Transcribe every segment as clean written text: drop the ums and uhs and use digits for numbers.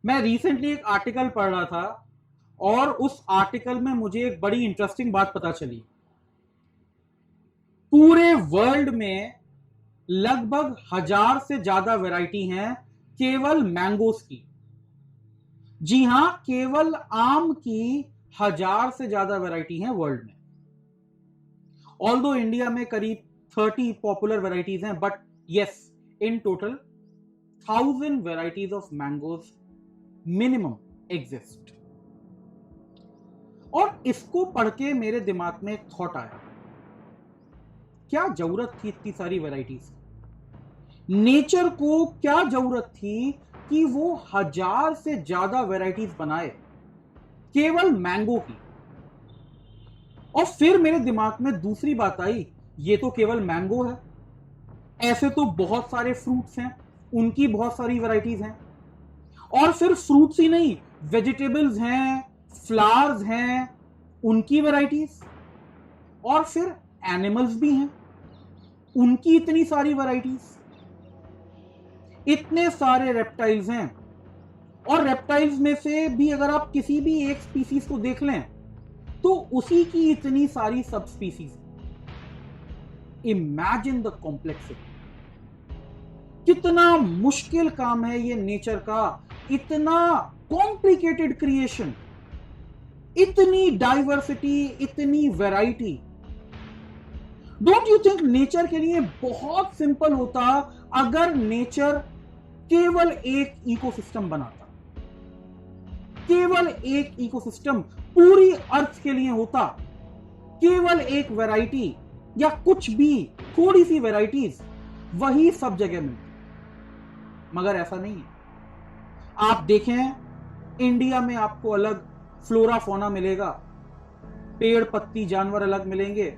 मैं रिसेंटली एक आर्टिकल पढ़ रहा था और उस आर्टिकल में मुझे एक बड़ी इंटरेस्टिंग बात पता चली। पूरे वर्ल्ड में लगभग 1000 से ज्यादा वैरायटी हैं केवल मैंगोस की। जी हां, केवल आम की 1000 से ज्यादा वैरायटी हैं वर्ल्ड में। ऑल्दो इंडिया में करीब 30 पॉपुलर वैरायटीज हैं, but yes, in total 1000 varieties of mangoes minimum exist. और इसको पढ़ के मेरे दिमाग में एक थॉट आया, क्या जरूरत थी इतनी सारी वैरायटीज? नेचर को क्या जरूरत थी कि वो 1000 से ज्यादा वैरायटीज बनाए केवल मैंगो की? और फिर मेरे दिमाग में दूसरी बात आई, ये तो केवल मैंगो है, ऐसे तो बहुत सारे फ्रूट्स हैं, उनकी बहुत सारी वैरायटीज हैं। और फिर फ्रूट्स ही नहीं, वेजिटेबल्स हैं, फ्लावर्स हैं, उनकी वैरायटीज। और फिर एनिमल्स भी हैं, उनकी इतनी सारी वैरायटीज। इतने सारे रेप्टाइल्स हैं, और रेप्टाइल्स में से भी अगर आप किसी भी एक स्पीसीज को देख लें तो उसी की इतनी सारी sub species. Imagine the complexity. कितना मुश्किल काम है ये नेचर का, इतना कॉम्प्लिकेटेड क्रिएशन, इतनी डाइवर्सिटी, इतनी variety. Don't you think nature के लिए बहुत सिंपल होता अगर नेचर केवल एक इकोसिस्टम बनाता, केवल एक इकोसिस्टम पूरी अर्थ के लिए होता, केवल एक वैरायटी या कुछ भी थोड़ी सी वैरायटीज वही सब जगह मिलती। मगर ऐसा नहीं है। आप देखें, इंडिया में आपको अलग फ्लोरा फौना मिलेगा, पेड़ पत्ती जानवर अलग मिलेंगे।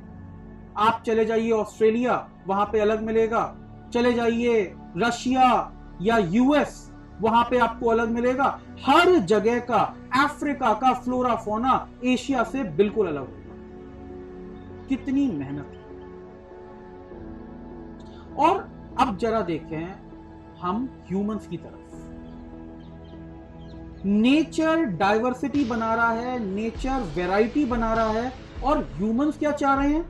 आप चले जाइए ऑस्ट्रेलिया, वहां पे अलग मिलेगा। चले जाइए रशिया या यूएस, वहां पे आपको अलग मिलेगा। हर जगह का, अफ्रीका का फ्लोरा फौना एशिया से बिल्कुल अलग होगा। कितनी मेहनत है। और अब जरा देखें हम ह्यूमंस की तरफ। नेचर डाइवर्सिटी बना रहा है, नेचर वैरायटी बना रहा है, और ह्यूमंस क्या चाह रहे हैं?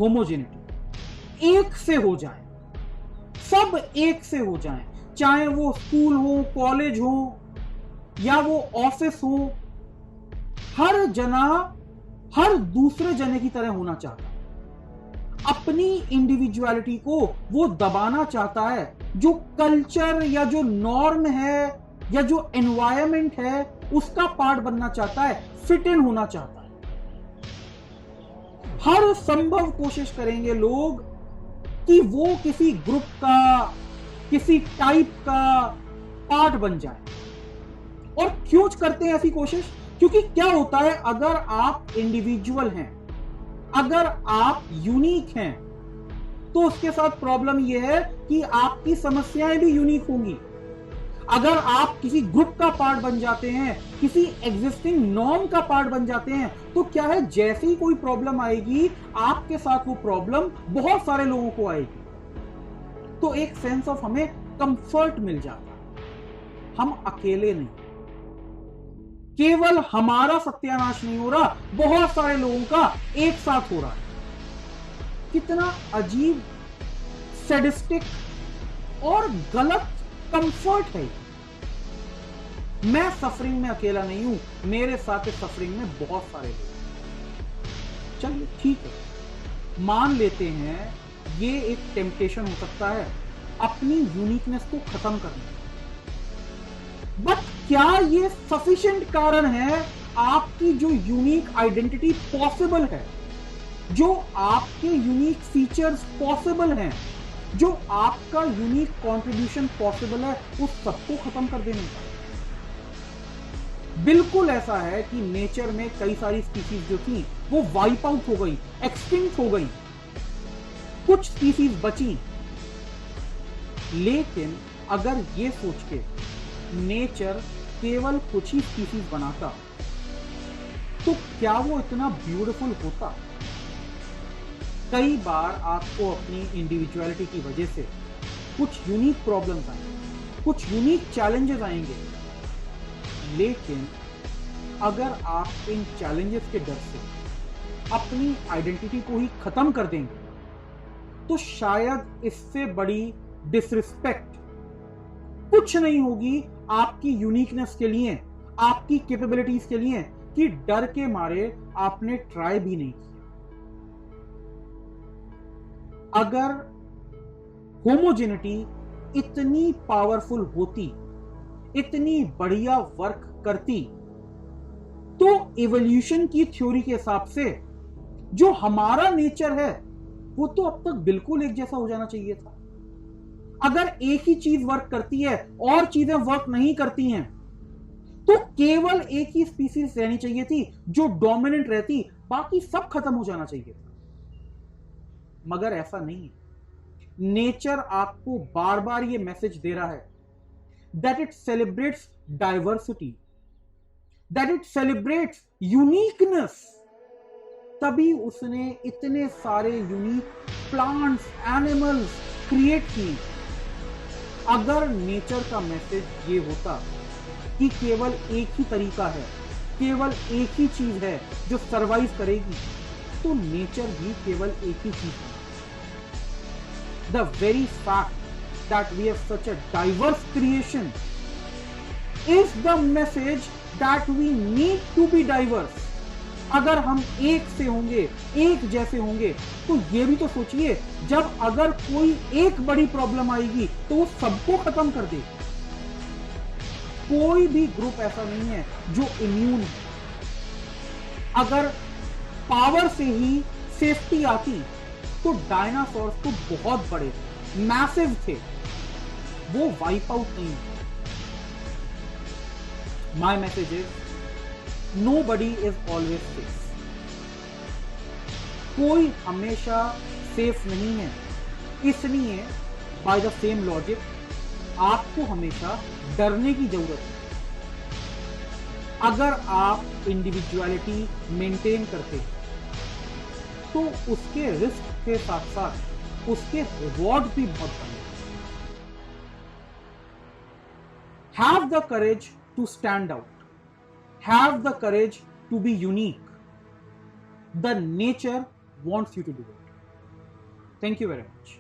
होमोजेनिटी, एक से हो जाए, सब एक से हो जाएं, चाहे वो स्कूल हो, कॉलेज हो या वो ऑफिस हो। हर जना हर दूसरे जने की तरह होना चाहता है। अपनी इंडिविजुअलिटी को वो दबाना चाहता है। जो कल्चर या जो नॉर्म है या जो एनवायरनमेंट है उसका पार्ट बनना चाहता है, फिट इन होना चाहता है। हर संभव कोशिश करेंगे लोग कि वो किसी ग्रुप का, किसी टाइप का पार्ट बन जाए। और क्यों करते हैं ऐसी कोशिश? क्योंकि क्या होता है, अगर आप इंडिविजुअल हैं, अगर आप यूनिक हैं, तो उसके साथ प्रॉब्लम यह है कि आपकी समस्याएं भी यूनिक होंगी। अगर आप किसी ग्रुप का पार्ट बन जाते हैं, किसी एग्जिस्टिंग नॉर्म का पार्ट बन जाते हैं, तो क्या है, जैसे ही कोई प्रॉब्लम आएगी आपके साथ वो प्रॉब्लम बहुत सारे लोगों को आएगी। तो एक सेंस ऑफ हमें कंफर्ट मिल जाता है, हम अकेले नहीं। केवल हमारा सत्यानाश नहीं हो रहा, बहुत सारे लोगों का एक साथ हो रहा है। कितना अजीब, सैडिस्टिक और गलत कंफर्ट है। मैं सफरिंग में अकेला नहीं हूं, मेरे साथ इस सफरिंग में बहुत सारे लोग। चलिए ठीक है, मान लेते हैं ये एक टेम्पटेशन हो सकता है अपनी यूनिकनेस को खत्म करने। बट क्या ये सफिशिएंट कारण है आपकी जो यूनिक आइडेंटिटी पॉसिबल है, जो आपके यूनिक फीचर्स पॉसिबल हैं, जो आपका यूनिक कंट्रीब्यूशन पॉसिबल है, उस सबको खत्म कर देने का? बिल्कुल ऐसा है कि नेचर में कई सारी स्पीसीज जो थी वो वाइप आउट हो गई, एक्सटिंक्ट हो गई, कुछ स्पीसीज बची। लेकिन अगर ये सोच के नेचर केवल कुछ ही स्पीसीज बनाता तो क्या वो इतना ब्यूटीफुल होता? कई बार आपको अपनी इंडिविजुअलिटी की वजह से कुछ यूनिक प्रॉब्लम्स आए, कुछ यूनिक चैलेंजेस आएंगे, लेकिन अगर आप इन चैलेंजेस के डर से अपनी आइडेंटिटी को ही खत्म कर देंगे तो शायद इससे बड़ी डिसरिस्पेक्ट कुछ नहीं होगी आपकी यूनिकनेस के लिए, आपकी कैपेबिलिटीज के लिए, कि डर के मारे आपने ट्राई भी नहीं किया। अगर होमोजेनिटी इतनी पावरफुल होती, इतनी बढ़िया वर्क करती, तो इवोल्यूशन की थ्योरी के हिसाब से जो हमारा नेचर है वो तो अब तक बिल्कुल एक जैसा हो जाना चाहिए था। अगर एक ही चीज वर्क करती है और चीजें वर्क नहीं करती हैं, तो केवल एक ही स्पीसीज रहनी चाहिए थी जो डोमिनेंट रहती, बाकी सब खत्म हो जाना चाहिए था। मगर ऐसा नहीं है। नेचर आपको बार बार ये मैसेज दे रहा है that it celebrates diversity, that it celebrates uniqueness. तभी उसने इतने सारे यूनिक प्लांट्स, एनिमल्स क्रिएट किए। अगर नेचर का मैसेज ये होता कि केवल एक ही तरीका है, केवल एक ही चीज है जो सरवाइव करेगी, तो नेचर भी केवल एक ही चीज है। The very fact that we have such a diverse creation is the message that we need to be diverse. अगर हम एक से होंगे, एक जैसे होंगे, तो ये भी तो सोचिए, जब अगर कोई एक बड़ी प्रॉब्लम आएगी तो वो सबको खत्म कर दे। कोई भी ग्रुप ऐसा नहीं है जो इम्यून है। अगर पावर से ही सेफ्टी आती तो डायनासोर्स तो बहुत बड़े थे, मैसिव थे, वो वाइप आउट नहीं। My message is nobody is always safe. कोई हमेशा सेफ नहीं है। इसलिए बाय द सेम लॉजिक आपको हमेशा डरने की जरूरत है। अगर आप इंडिविजुअलिटी मेंटेन करते तो उसके रिस्क के साथ साथ उसके रिवॉर्ड भी बहुत बड़े। Have the courage to stand out, have the courage to be unique. The nature wants you to do it. Thank you very much.